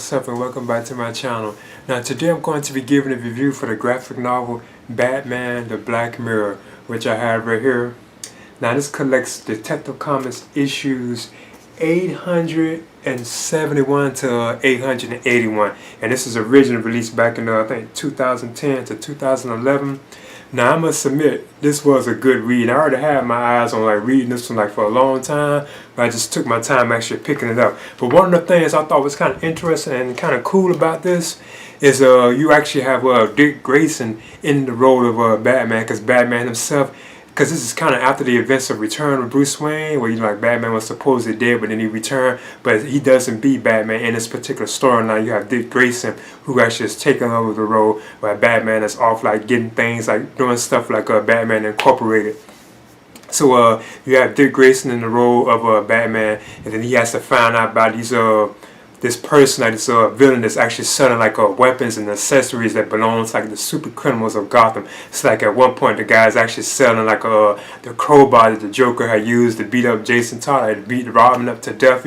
what's up, and welcome back to my channel. Now today I'm going to be giving a review for the graphic novel Batman the Black Mirror, which I have right here. Now this collects Detective Comics issues 871 to 881, and this is originally released back in I think 2010 to 2011. Now I must admit, this was a good read. I already had my eyes on reading this one for a long time, but I just took my time actually picking it up. But one of the things I thought was kind of interesting and kind of cool about this is you actually have Dick Grayson in the role of Batman, because Batman himself, because this is kind of after the events of Return of Bruce Wayne, where Batman was supposedly dead, but then he returned, but he doesn't beat Batman in this particular storyline. You have Dick Grayson, who actually is taking over the role, where Batman is off getting things, doing stuff like Batman Incorporated. So you have Dick Grayson in the role of Batman, and then he has to find out about this person, this villain that's actually selling weapons and accessories that belongs to the super criminals of Gotham. It's at one point the guy's actually selling the crowbar that the Joker had used to beat up Jason Todd, to beat Robin up to death.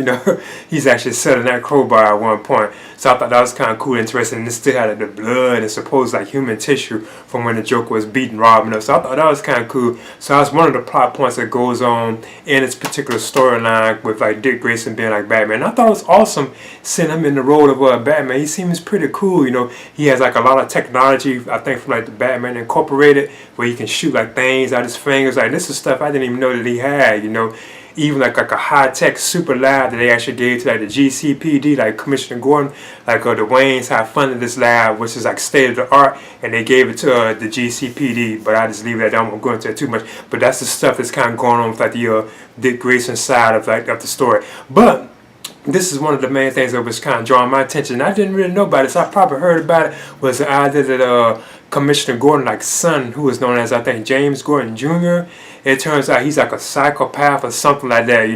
He's actually selling that crowbar at one point. So I thought that was kind of cool, interesting. And it still had the blood and supposed human tissue from when the Joker was beating Robin up. So I thought that was kind of cool. So that's one of the plot points that goes on in this particular storyline with Dick Grayson being Batman. And I thought it was awesome seeing him in the role of Batman. He seems pretty cool. He has a lot of technology, I think, from the Batman Incorporated, where he can shoot things out his fingers. This is stuff I didn't even know that he had. Even a high-tech super lab that they actually gave to the GCPD, Commissioner Gordon, the Waynes have funded this lab, which is state-of-the-art, and they gave it to the GCPD. But I just leave that. I don't go into it too much. But that's the stuff that's kind of going on with the Dick Grayson side of the story. But this is one of the main things that was kind of drawing my attention. I didn't really know about it, so I probably heard about it. Was the idea that Commissioner Gordon's son, who is known as, I think, James Gordon Jr., it turns out he's a psychopath or something like that.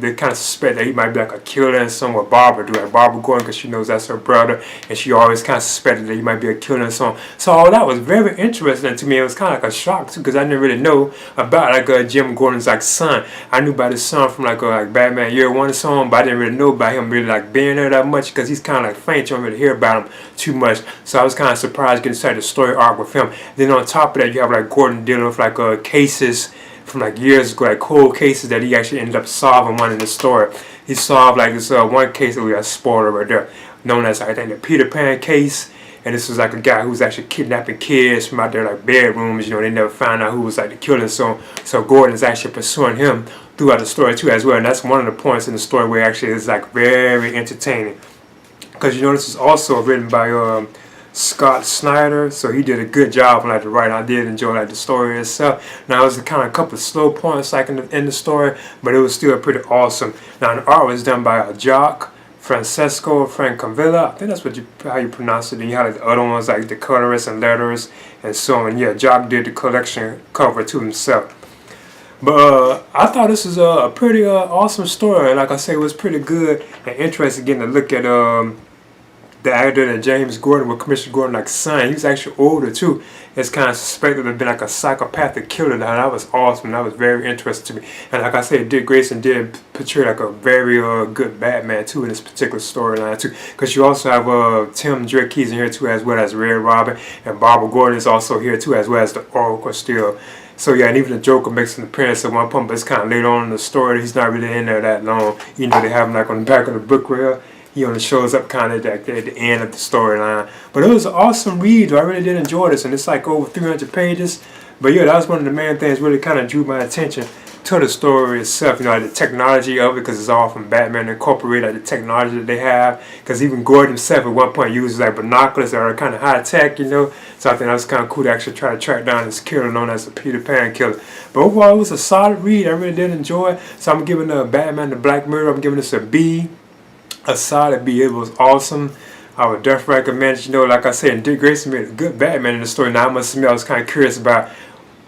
They kind of suspect that he might be a killer and some with Barbara, Barbara Gordon, because she knows that's her brother, and she always kind of suspected that he might be a killer and so on. So all that was very interesting to me. It was kind of a shock too, because I didn't really know about Jim Gordon's son. I knew about his son from Batman Year One and so on, but I didn't really know about him really being there that much, because he's kind of faint. You don't really hear about him too much. So I was kind of surprised getting started the story arc with him. Then on top of that, you have Gordon dealing with cases from years ago, cold cases that he actually ended up solving. One in the story, he solved this one case that we got spoiler right there, known as I think the Peter Pan case. And this was a guy who was actually kidnapping kids from out their bedrooms. They never found out who was the killer. So Gordon is actually pursuing him throughout the story too as well. And that's one of the points in the story where actually it's very entertaining, because this is also written by Scott Snyder, so he did a good job on the writing. I did enjoy the story itself. Now it was a couple of slow points in the story, but it was still pretty awesome. Now the art was done by Jock Francesco Francavilla. I think that's how you pronounce it. And you had the other ones the colorists and letters and so on. Yeah, Jock did the collection cover to himself. But I thought this was a pretty awesome story. Like I say, it was pretty good and interesting getting to look at the actor that James Gordon, with Commissioner Gordon's son. He's actually older too. It's kind of suspected to have been a psychopathic killer. Now that was awesome. That was very interesting to me. And like I said, Dick Grayson did portray a very good Batman too in this particular storyline too. Because you also have Tim Drake, he's in here too, as well as Red Robin, and Barbara Gordon is also here too, as well as the Oracle still. So yeah, and even the Joker makes an appearance at one point, but it's kind of later on in the story. He's not really in there that long. They have him on the back of the book where he only shows up kind of at the end of the storyline. But it was an awesome read. I really did enjoy this, and it's over 300 pages. But yeah, that was one of the main things really kind of drew my attention to the story itself. The technology of it, because it's all from Batman Incorporated, the technology that they have. Because even Gordon himself at one point uses binoculars that are kind of high tech, So I think that was kind of cool to actually try to track down this killer known as the Peter Pan killer. But overall, it was a solid read. I really did enjoy it. So I'm giving Batman the Black Mirror, I'm giving this a B. A solid B. It was awesome. I would definitely recommend it. Like I said, Dick Grayson made a good Batman in the story. Now I must admit, I was kind of curious about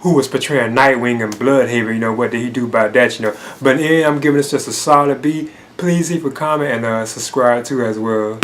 who was portraying Nightwing and Bloodhaven. What did he do about that? But in the end, I'm giving this just a solid B. Please leave a comment and subscribe too as well.